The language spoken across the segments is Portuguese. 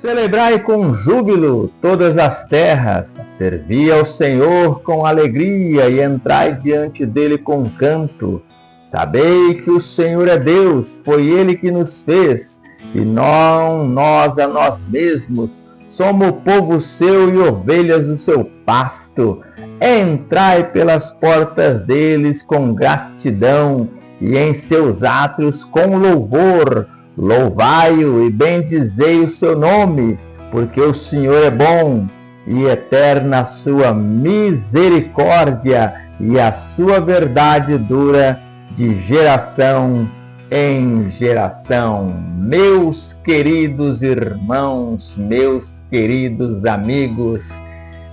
Celebrai com júbilo todas as terras, servi ao Senhor com alegria e entrai diante dele com canto. Sabei que o Senhor é Deus, foi ele que nos fez, e não nós a nós mesmos. Somos povo seu e ovelhas do seu pasto. Entrai pelas portas deles com gratidão e em seus átrios com louvor. Louvai-o e bendizei o seu nome, porque o Senhor é bom e eterna a sua misericórdia e a sua verdade dura de geração em geração. Meus queridos irmãos, meus queridos amigos,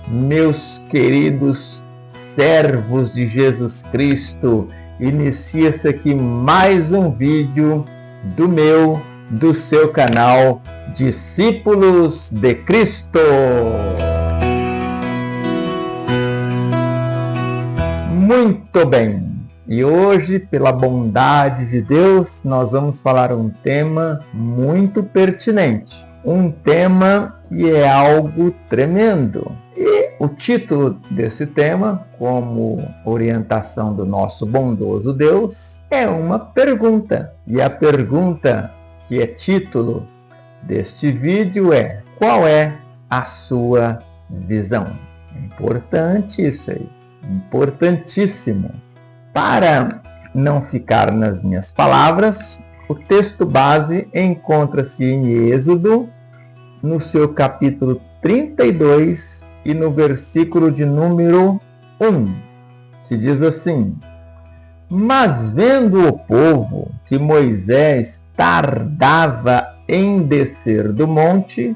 meus queridos servos de Jesus Cristo, inicia-se aqui mais um vídeo do seu canal Discípulos de Cristo. Muito bem, e hoje, pela bondade de Deus, nós vamos falar um tema muito pertinente, um tema que é algo tremendo. E o título desse tema, como orientação do nosso bondoso Deus, é uma pergunta. E a pergunta que é título deste vídeo é: qual é a sua visão? É importante isso aí, importantíssimo. Para não ficar nas minhas palavras, o texto base encontra-se em Êxodo, no seu capítulo 32 e no versículo de número 1, que diz assim: Mas vendo o povo que Moisés tardava em descer do monte,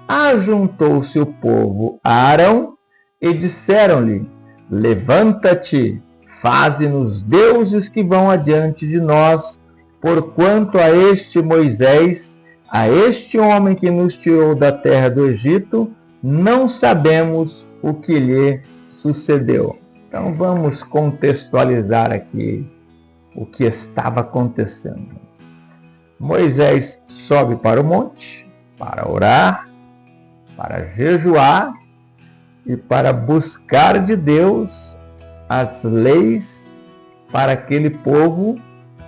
ajuntou-se o povo a Arão e disseram-lhe: Levanta-te, faze-nos deuses que vão adiante de nós, porquanto a este Moisés, a este homem que nos tirou da terra do Egito, não sabemos o que lhe sucedeu. Então vamos contextualizar aqui o que estava acontecendo. Moisés sobe para o monte para orar, para jejuar e para buscar de Deus as leis para aquele povo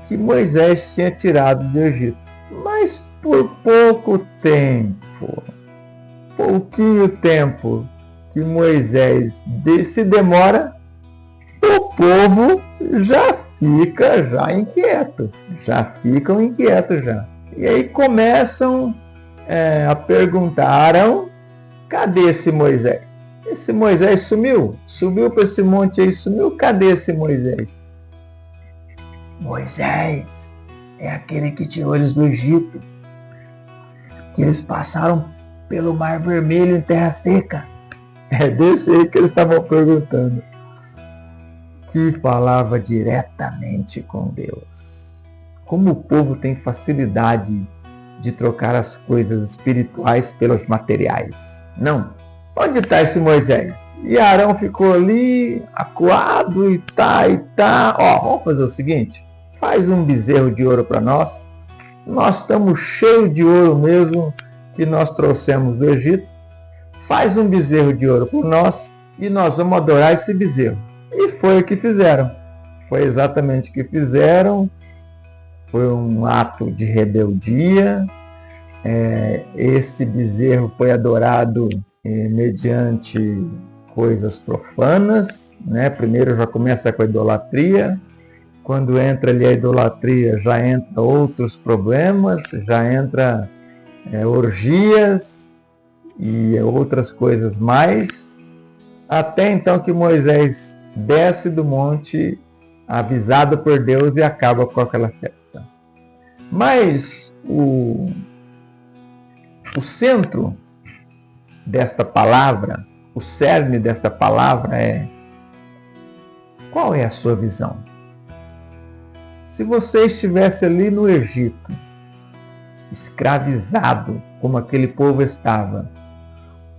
que Moisés tinha tirado do Egito. Mas por pouquinho tempo que Moisés se demora, o povo ficam inquietos já. E aí começam a perguntar: Arão, cadê esse Moisés? Esse Moisés sumiu para esse monte aí, sumiu, cadê esse Moisés? Moisés é aquele que tirou eles do Egito, que eles passaram pelo Mar Vermelho em terra seca. É desse aí que eles estavam perguntando. Que falava diretamente com Deus. Como o povo tem facilidade de trocar as coisas espirituais pelas materiais. Não. Onde está esse Moisés? E Arão ficou ali, acuado, e tá. Vamos fazer o seguinte: faz um bezerro de ouro para nós. Nós estamos cheios de ouro mesmo, que nós trouxemos do Egito. Faz um bezerro de ouro por nós e nós vamos adorar esse bezerro. E foi o que fizeram. Foi exatamente o que fizeram. Foi um ato de rebeldia. Esse bezerro foi adorado mediante coisas profanas, né? Primeiro já começa com a idolatria. Quando entra ali a idolatria, já entra outros problemas, já entra orgias e outras coisas mais. Até então que Moisés desce do monte, avisado por Deus, e acaba com aquela festa. Mas o centro desta palavra, o cerne dessa palavra é: qual é a sua visão? Se você estivesse ali no Egito, escravizado, como aquele povo estava,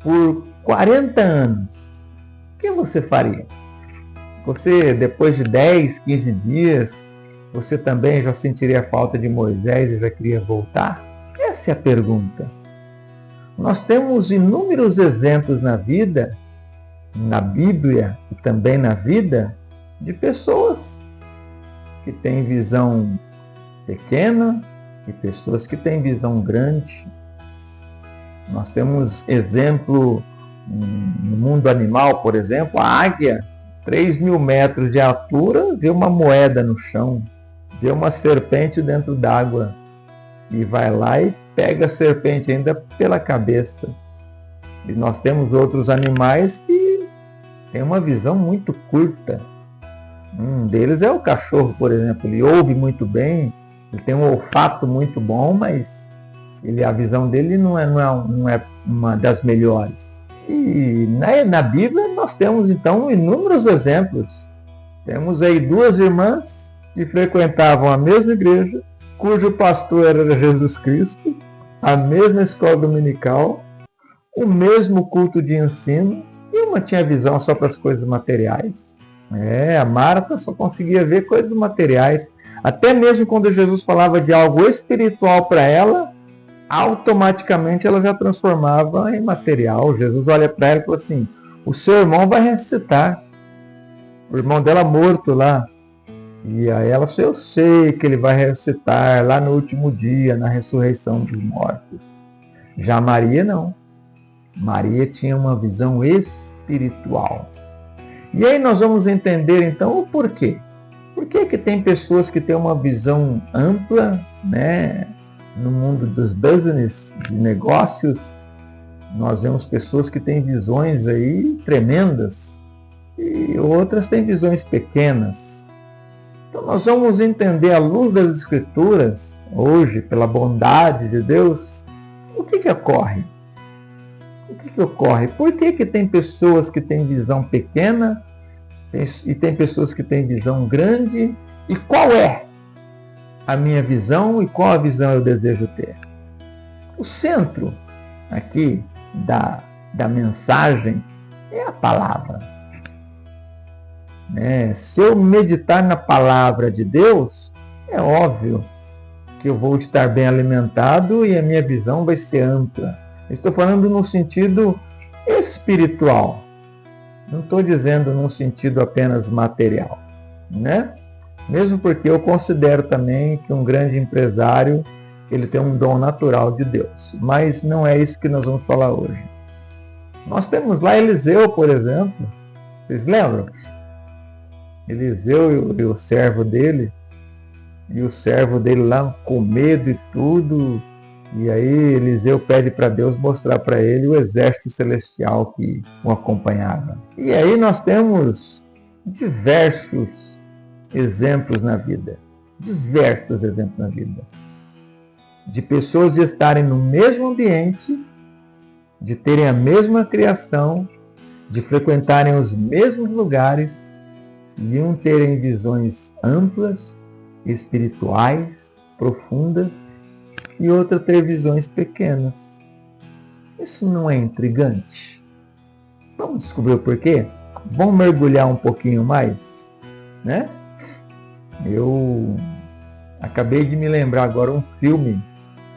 por 40 anos, o que você faria? Você, depois de 10, 15 dias, você também já sentiria a falta de Moisés e já queria voltar? Essa é a pergunta. Nós temos inúmeros exemplos na vida, na Bíblia e também na vida, de pessoas que têm visão pequena e pessoas que têm visão grande. Nós temos exemplo no mundo animal, por exemplo, a águia, 3.000 metros de altura, vê uma moeda no chão, vê uma serpente dentro d'água e vai lá e pega a serpente ainda pela cabeça. E nós temos outros animais que têm uma visão muito curta. Um deles é o cachorro, por exemplo. Ele ouve muito bem, ele tem um olfato muito bom, mas a visão dele não é uma das melhores. E na Bíblia nós temos então inúmeros exemplos. Temos aí 2 irmãs que frequentavam a mesma igreja, cujo pastor era Jesus Cristo, a mesma escola dominical, o mesmo culto de ensino, e uma tinha visão só para as coisas materiais. A Marta só conseguia ver coisas materiais. Até mesmo quando Jesus falava de algo espiritual para ela, automaticamente ela já transformava em material. Jesus olha para ela e fala assim: o seu irmão vai ressuscitar. O irmão dela morto lá. E aí ela falou: eu sei que ele vai ressuscitar lá no último dia, na ressurreição dos mortos. Já Maria não. Maria tinha uma visão espiritual. E aí nós vamos entender então o porquê. Por que tem pessoas que têm uma visão ampla, no mundo dos business, de negócios? Nós vemos pessoas que têm visões aí tremendas e outras têm visões pequenas. Então nós vamos entender à luz das Escrituras, hoje, pela bondade de Deus, o que ocorre. O que ocorre? Por que tem pessoas que têm visão pequena e tem pessoas que têm visão grande? E qual é a minha visão e qual a visão eu desejo ter? O centro aqui da mensagem é a palavra. Se eu meditar na palavra de Deus, é óbvio que eu vou estar bem alimentado e a minha visão vai ser ampla. Estou falando no sentido espiritual. Não estou dizendo num sentido apenas material, Mesmo porque eu considero também que um grande empresário, ele tem um dom natural de Deus. Mas não é isso que nós vamos falar hoje. Nós temos lá Eliseu, por exemplo. Vocês lembram? Eliseu e o servo dele. E o servo dele lá com medo e tudo. E aí Eliseu pede para Deus mostrar para ele o exército celestial que o acompanhava. E aí nós temos diversos exemplos na vida. Diversos exemplos na vida. De pessoas estarem no mesmo ambiente, de terem a mesma criação, de frequentarem os mesmos lugares, e um terem visões amplas, espirituais, profundas, e outra ter visões pequenas. Isso não é intrigante? Vamos descobrir o porquê? Vamos mergulhar um pouquinho mais? Eu acabei de me lembrar agora um filme.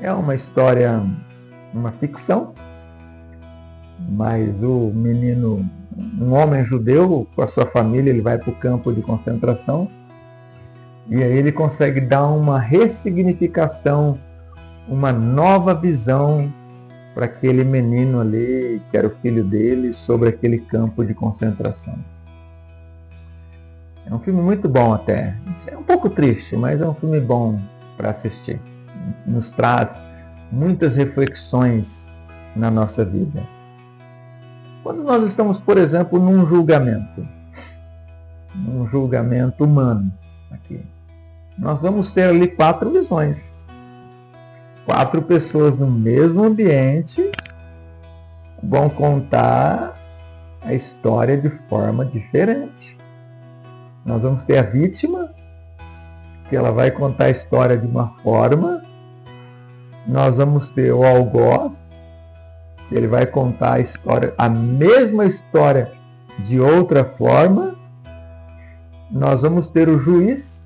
É uma história, uma ficção, mas o menino, um homem judeu com a sua família, ele vai para o campo de concentração e aí ele consegue dar uma ressignificação, uma nova visão para aquele menino ali, que era o filho dele, sobre aquele campo de concentração. É um filme muito bom até. É um pouco triste, mas é um filme bom para assistir. Nos traz muitas reflexões na nossa vida. Quando nós estamos, por exemplo, num julgamento humano, aqui, nós vamos ter ali 4 visões. 4 pessoas no mesmo ambiente vão contar a história de forma diferente. Nós vamos ter a vítima, que ela vai contar a história de uma forma. Nós vamos ter o algoz, que ele vai contar a mesma história de outra forma. Nós vamos ter o juiz,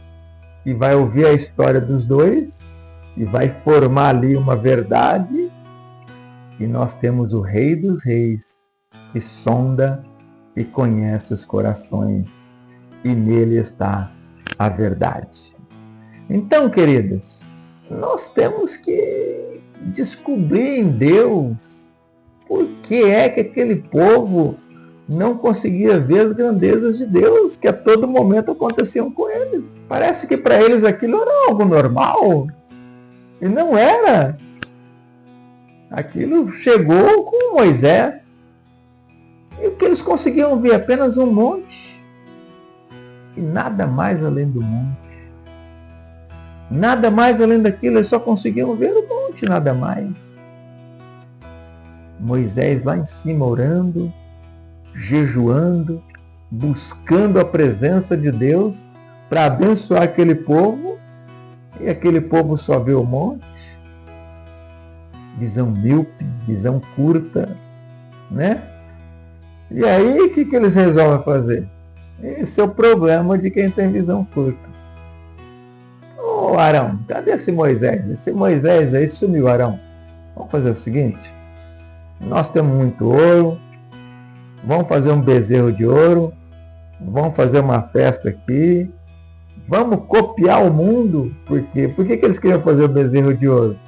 que vai ouvir a história dos dois e vai formar ali uma verdade. E nós temos o Rei dos Reis, que sonda e conhece os corações, e nele está a verdade. Então, queridos, nós temos que descobrir em Deus por que é que aquele povo não conseguia ver as grandezas de Deus, que a todo momento aconteciam com eles. Parece que para eles aquilo era algo normal, e não era. Aquilo chegou com Moisés, e o que eles conseguiam ver? Apenas um monte, e nada mais além do monte. Nada mais além daquilo, eles só conseguiam ver o monte, nada mais. Moisés lá em cima orando, jejuando, buscando a presença de Deus para abençoar aquele povo, e aquele povo só vê o monte. Visão míope, visão curta, né? E aí, o que eles resolvem fazer? Esse é o problema de quem tem visão curta. Ô Arão, cadê esse Moisés? Esse Moisés aí sumiu, Arão. Vamos fazer o seguinte, nós temos muito ouro, vamos fazer um bezerro de ouro, vamos fazer uma festa aqui, vamos copiar o mundo. Por quê? Por que eles queriam fazer o bezerro de ouro?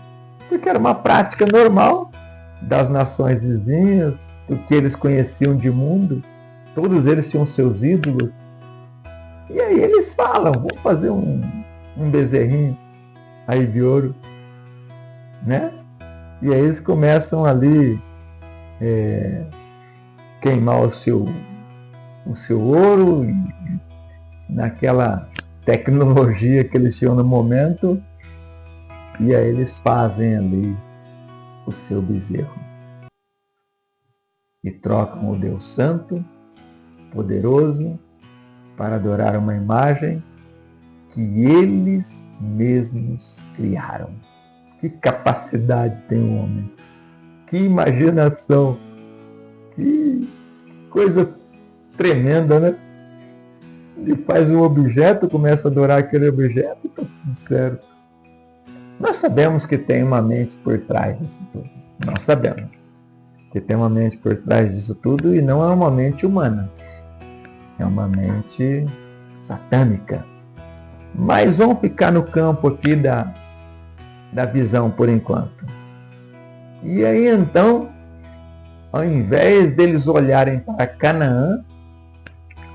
Porque era uma prática normal das nações vizinhas, do que eles conheciam de mundo. Todos eles tinham seus ídolos. E aí eles falam, vamos fazer um bezerrinho aí de ouro, né? E aí eles começam ali queimar o seu ouro, e naquela tecnologia que eles tinham no momento, e aí eles fazem ali o seu bezerro. E trocam o Deus Santo, poderoso, para adorar uma imagem que eles mesmos criaram. Que capacidade tem o homem! Que imaginação! Que coisa tremenda, né? Ele faz um objeto, começa a adorar aquele objeto e está tudo certo. Nós sabemos que tem uma mente por trás disso tudo. Nós sabemos que tem uma mente por trás disso tudo, e não é uma mente humana. É uma mente satânica. Mas vamos ficar no campo aqui da visão por enquanto. E aí então, ao invés deles olharem para Canaã,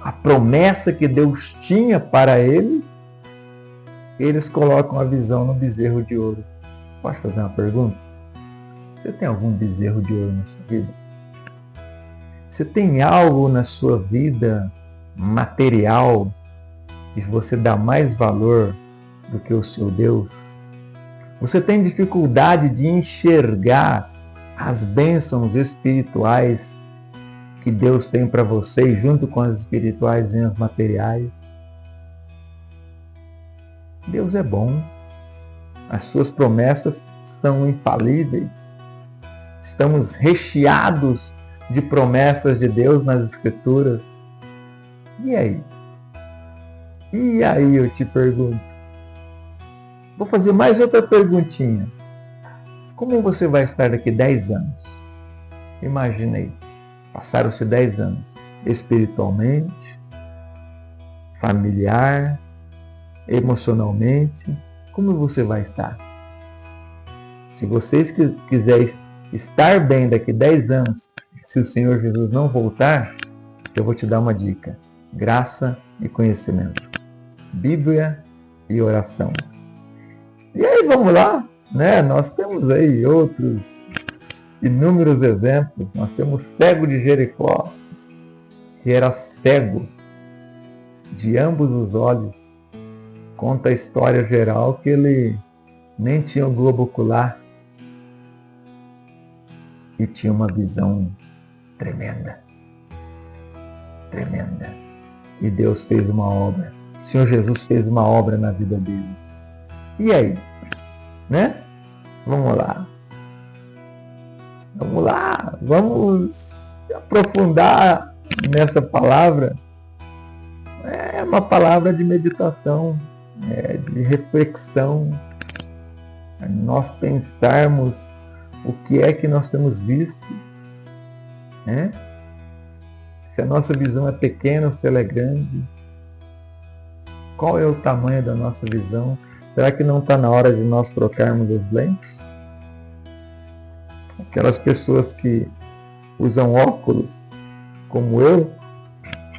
a promessa que Deus tinha para eles, eles colocam a visão no bezerro de ouro. Posso fazer uma pergunta? Você tem algum bezerro de ouro na sua vida? Você tem algo na sua vida material que você dá mais valor do que o seu Deus? Você tem dificuldade de enxergar as bênçãos espirituais que Deus tem para você, junto com as espirituais e as materiais? Deus é bom. As suas promessas são infalíveis. Estamos recheados de promessas de Deus nas Escrituras. E aí? E aí eu te pergunto. Vou fazer mais outra perguntinha. Como você vai estar daqui 10 anos? Imagina aí. Passaram-se 10 anos. Espiritualmente, familiar, emocionalmente. Como você vai estar? Se vocês quiserem estar bem daqui 10 anos, se o Senhor Jesus não voltar, eu vou te dar uma dica. Graça e conhecimento. Bíblia e oração. E aí vamos lá, né? Nós temos aí outros inúmeros exemplos. Nós temos o cego de Jericó, que era cego de ambos os olhos. Conta a história geral que ele nem tinha o globo ocular e tinha uma visão tremenda. Tremenda. E Deus fez uma obra. O Senhor Jesus fez uma obra na vida dele. E aí? Né? Vamos lá. Vamos lá. Vamos aprofundar nessa palavra. É uma palavra de meditação, de reflexão. Nós pensarmos o que é que nós temos visto, né? Se a nossa visão é pequena ou se ela é grande. Qual é o tamanho da nossa visão? Será que não está na hora de nós trocarmos as lentes? Aquelas pessoas que usam óculos, como eu,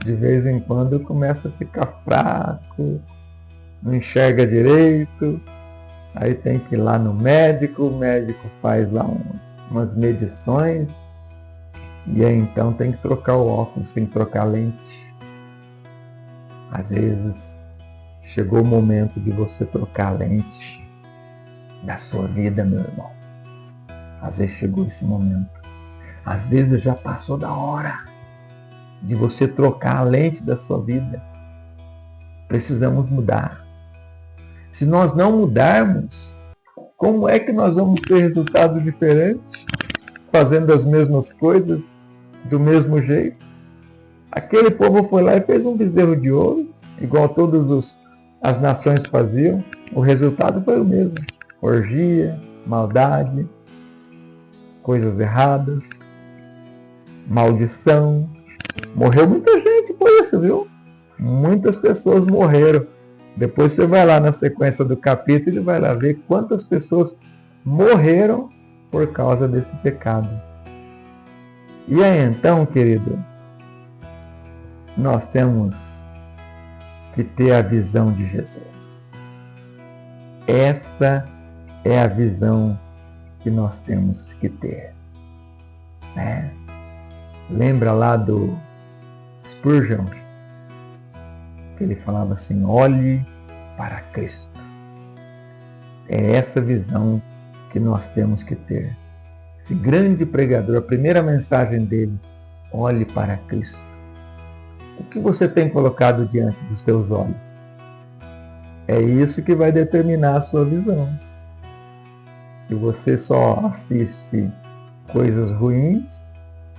de vez em quando começa a ficar fraco, não enxerga direito, aí tem que ir lá no médico, o médico faz lá umas medições, e aí então tem que trocar o óculos, tem que trocar a lente. Às vezes chegou o momento de você trocar a lente da sua vida, meu irmão. Às vezes chegou esse momento. Às vezes já passou da hora de você trocar a lente da sua vida. Precisamos mudar. Se nós não mudarmos, como é que nós vamos ter resultados diferentes? Fazendo as mesmas coisas, do mesmo jeito? Aquele povo foi lá e fez um bezerro de ouro, igual todas as nações faziam. O resultado foi o mesmo. Orgia, maldade, coisas erradas, maldição. Morreu muita gente por isso, viu? Muitas pessoas morreram. Depois você vai lá na sequência do capítulo e vai lá ver quantas pessoas morreram por causa desse pecado. E aí então, querido, nós temos que ter a visão de Jesus. Essa é a visão que nós temos que ter, né? Lembra lá do Spurgeon, que ele falava assim: olhe para Cristo. É essa visão que nós temos que ter. Esse grande pregador, a primeira mensagem dele: olhe para Cristo. O que você tem colocado diante dos teus olhos? É isso que vai determinar a sua visão. Se você só assiste coisas ruins,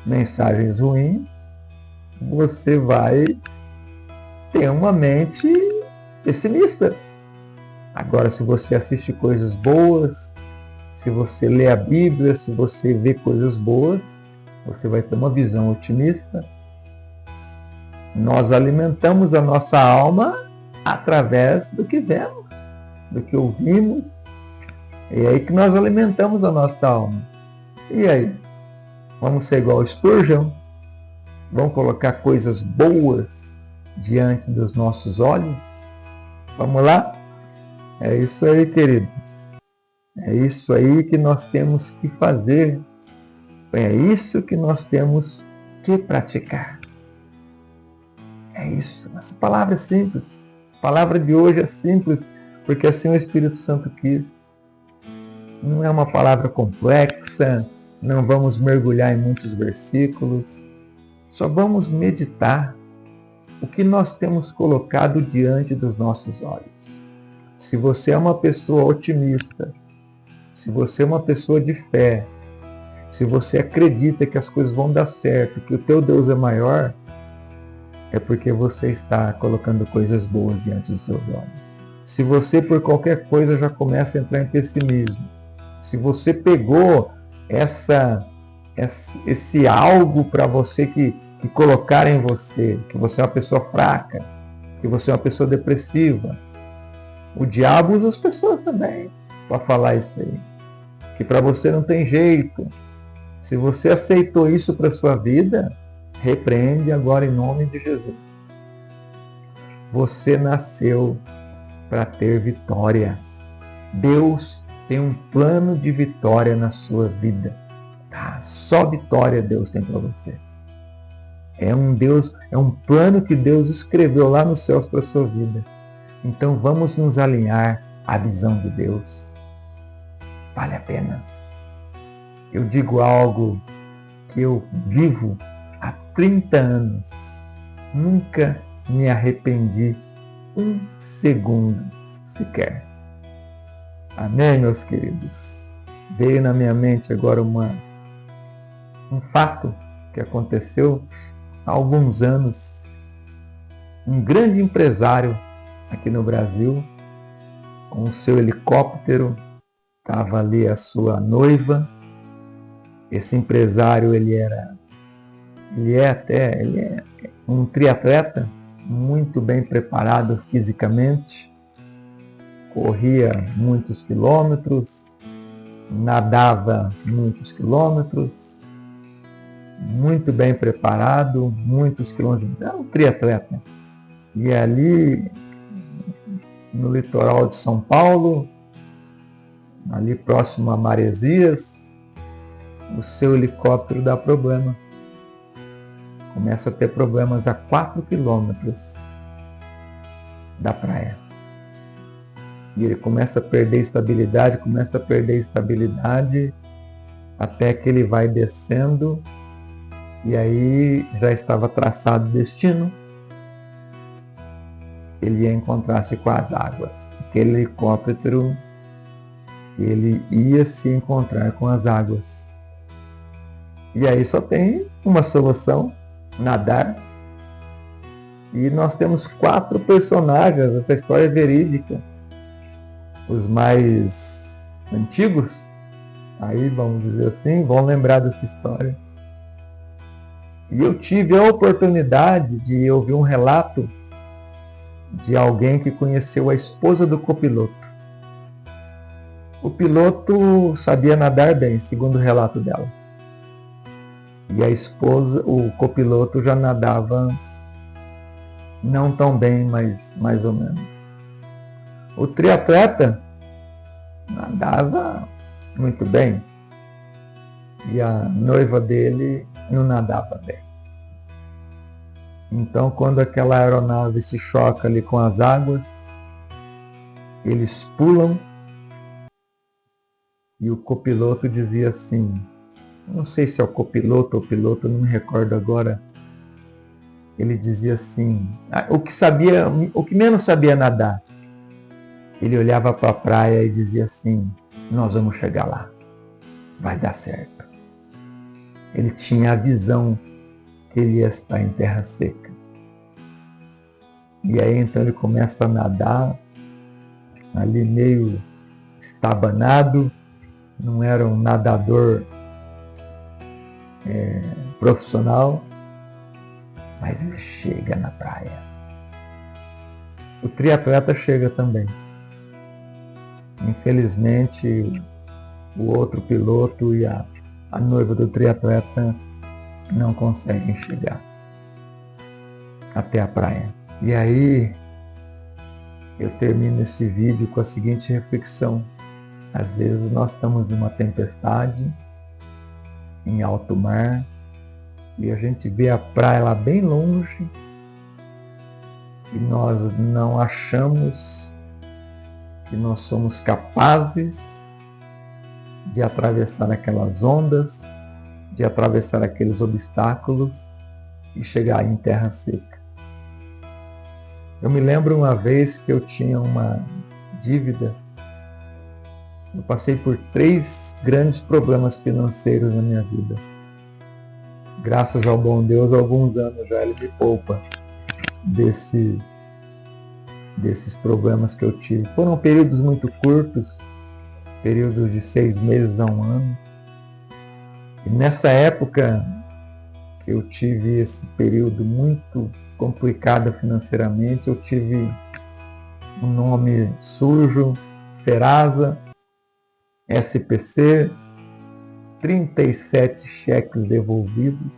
mensagens ruins, você vai ter uma mente pessimista. Agora, se você assiste coisas boas, se você lê a Bíblia, se você vê coisas boas, você vai ter uma visão otimista. Nós alimentamos a nossa alma através do que vemos, do que ouvimos. É aí que nós alimentamos a nossa alma. E aí? Vamos ser igual ao Spurgeon? Vamos colocar coisas boas diante dos nossos olhos? Vamos lá? É isso aí, queridos. É isso aí que nós temos que fazer. É isso que nós temos que praticar. É isso. Essa palavra é simples. A palavra de hoje é simples, porque assim o Espírito Santo quis. Não é uma palavra complexa, não vamos mergulhar em muitos versículos. Só vamos meditar o que nós temos colocado diante dos nossos olhos. Se você é uma pessoa otimista, se você é uma pessoa de fé, se você acredita que as coisas vão dar certo, que o teu Deus é maior, é porque você está colocando coisas boas diante dos seus olhos. Se você por qualquer coisa já começa a entrar em pessimismo, se você pegou esse algo para você que colocar em você, que você é uma pessoa fraca, que você é uma pessoa depressiva, o diabo usa as pessoas também para falar isso aí, que para você não tem jeito. Se você aceitou isso para a sua vida, repreende agora em nome de Jesus. Você nasceu para ter vitória. Deus tem um plano de vitória na sua vida. Tá? Só vitória Deus tem para você. É um plano que Deus escreveu lá nos céus para a sua vida. Então vamos nos alinhar à visão de Deus. Vale a pena. Eu digo algo que eu vivo há 30 anos. Nunca me arrependi um segundo sequer. Amém, meus queridos? Veio na minha mente agora um fato que aconteceu há alguns anos. Um grande empresário aqui no Brasil, com o seu helicóptero, estava ali a sua noiva, Esse empresário, ele é um triatleta muito bem preparado fisicamente, corria muitos quilômetros, nadava muitos quilômetros, muito bem preparado, muitos quilômetros, era um triatleta. E ali no litoral de São Paulo, ali próximo a Maresias, o seu helicóptero dá problema. Começa a ter problemas a 4 quilômetros da praia. E ele começa a perder estabilidade, até que ele vai descendo, e aí já estava traçado o destino. Ele ia encontrar-se com as águas. Aquele helicóptero, ele ia se encontrar com as águas. E aí só tem uma solução: nadar. E nós temos 4 personagens, essa história é verídica. Os mais antigos, aí vamos dizer assim, vão lembrar dessa história. E eu tive a oportunidade de ouvir um relato de alguém que conheceu a esposa do copiloto. O piloto sabia nadar bem, segundo o relato dela. E a esposa, o copiloto, já nadava não tão bem, mas mais ou menos. O triatleta nadava muito bem. E a noiva dele não nadava bem. Então, quando aquela aeronave se choca ali com as águas, eles pulam, e o copiloto dizia assim, não sei se é o copiloto ou o piloto, não me recordo agora, ele dizia assim, o que menos sabia nadar, ele olhava para a praia e dizia assim, nós vamos chegar lá, vai dar certo. Ele tinha a visão que ele ia estar em terra seca. E aí então ele começa a nadar, ali meio estabanado, não era um nadador profissional, mas ele chega na praia. O triatleta chega também. Infelizmente, o outro piloto e a noiva do triatleta não conseguem chegar até a praia. E aí, eu termino esse vídeo com a seguinte reflexão. Às vezes nós estamos numa tempestade, em alto mar, e a gente vê a praia lá bem longe, e nós não achamos que nós somos capazes de atravessar aquelas ondas, de atravessar aqueles obstáculos e chegar em terra seca. Eu me lembro uma vez que eu tinha uma dívida. Eu passei por 3 grandes problemas financeiros na minha vida. Graças ao bom Deus, há alguns anos já ele me poupa desses problemas que eu tive. Foram períodos muito curtos, períodos de 6 meses a 1 ano. E nessa época que eu tive esse período muito complicado financeiramente, eu tive um nome sujo, Serasa, SPC, 37 cheques devolvidos.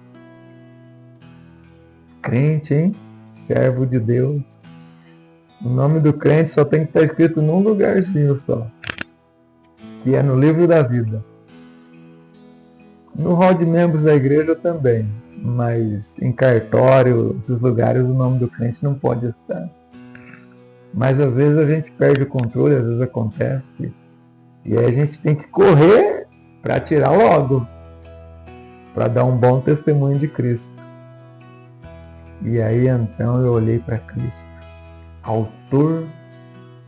Crente, hein? Servo de Deus. O nome do crente só tem que estar escrito num lugarzinho só, que é no livro da vida. No hall de membros da igreja também, mas em cartório, esses lugares, o nome do crente não pode estar. Mas às vezes a gente perde o controle, às vezes acontece, e aí a gente tem que correr para tirar logo, para dar um bom testemunho de Cristo. E aí então eu olhei para Cristo, autor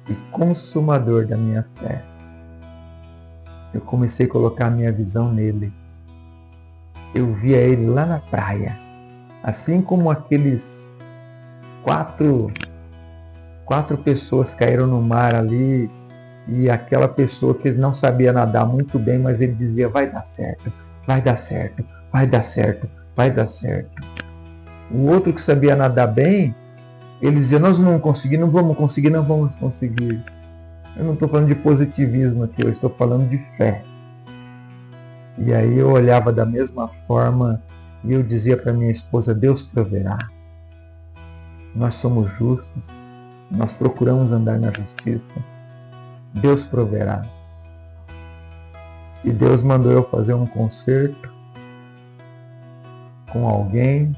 e consumador da minha fé. Eu comecei a colocar a minha visão nele. Eu via ele lá na praia, assim como aqueles quatro pessoas caíram no mar ali, e aquela pessoa que não sabia nadar muito bem, mas ele dizia, vai dar certo, vai dar certo, vai dar certo, vai dar certo. O outro que sabia nadar bem, ele dizia, nós não vamos conseguir, não vamos conseguir, não vamos conseguir. Eu não estou falando de positivismo aqui, eu estou falando de fé. E aí eu olhava da mesma forma e eu dizia para minha esposa, Deus proverá. Nós somos justos, nós procuramos andar na justiça. Deus proverá. E Deus mandou eu fazer um concerto com alguém.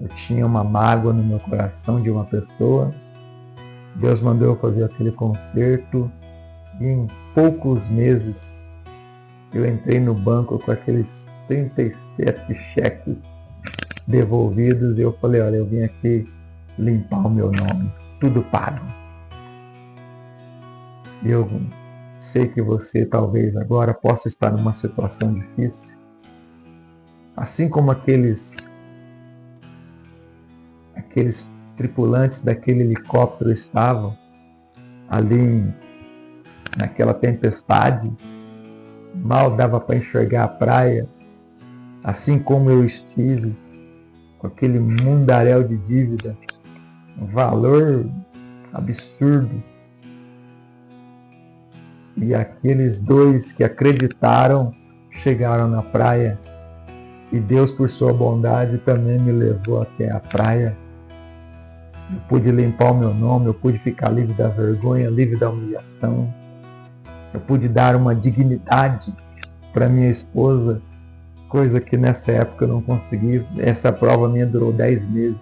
Eu tinha uma mágoa no meu coração de uma pessoa. Deus mandou eu fazer aquele concerto e em poucos meses eu entrei no banco com aqueles 37 cheques devolvidos e eu falei, olha, eu vim aqui limpar o meu nome, tudo pago. Eu sei que você talvez agora possa estar numa situação difícil, assim como aqueles tripulantes daquele helicóptero estavam ali naquela tempestade, mal dava para enxergar a praia, assim como eu estive com aquele mundaréu de dívida, um valor absurdo. E aqueles dois que acreditaram chegaram na praia e Deus, por sua bondade, também me levou até a praia. Eu pude limpar o meu nome, eu pude ficar livre da vergonha, livre da humilhação. Eu pude dar uma dignidade para minha esposa, coisa que nessa época eu não consegui. Essa prova minha durou 10 meses.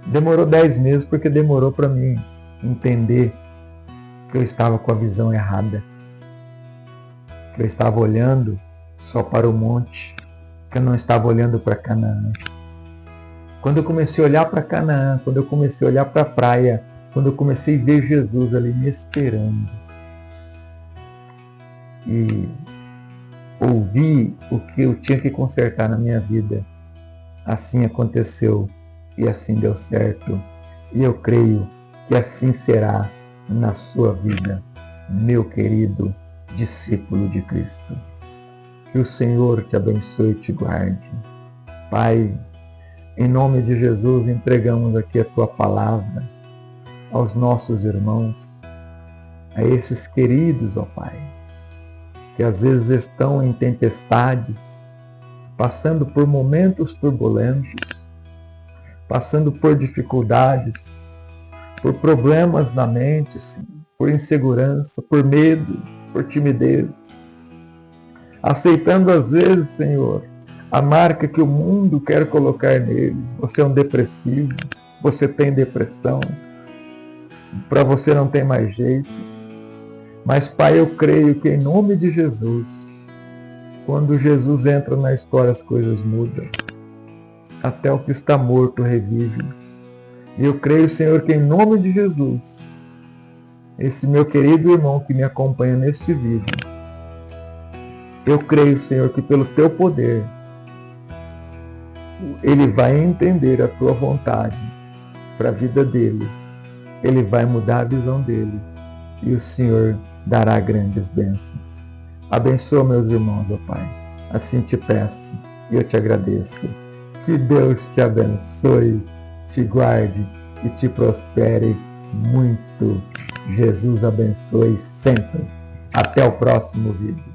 Demorou 10 meses porque demorou para mim entender que eu estava com a visão errada. Que eu estava olhando só para o monte, que eu não estava olhando para Canaã. Quando eu comecei a olhar para Canaã, quando eu comecei a olhar para a praia, quando eu comecei a ver Jesus ali me esperando e ouvi o que eu tinha que consertar na minha vida, assim aconteceu e assim deu certo. E eu creio que assim será na sua vida, meu querido discípulo de Cristo. Que o Senhor te abençoe e te guarde. Pai, em nome de Jesus, entregamos aqui a Tua palavra aos nossos irmãos, a esses queridos, ó Pai, que às vezes estão em tempestades, passando por momentos turbulentos, passando por dificuldades, por problemas na mente, por insegurança, por medo, por timidez, aceitando às vezes, Senhor, a marca que o mundo quer colocar neles. Você é um depressivo, você tem depressão, para você não tem mais jeito. Mas, Pai, eu creio que em nome de Jesus, quando Jesus entra na história, as coisas mudam. Até o que está morto revive. E eu creio, Senhor, que em nome de Jesus, esse meu querido irmão que me acompanha neste vídeo, eu creio, Senhor, que pelo Teu poder, ele vai entender a Tua vontade para a vida dele. Ele vai mudar a visão dele. E o Senhor dará grandes bênçãos. Abençoa meus irmãos, ó Pai. Assim te peço e eu te agradeço. Que Deus te abençoe, te guarde e te prospere muito. Jesus abençoe sempre. Até o próximo vídeo.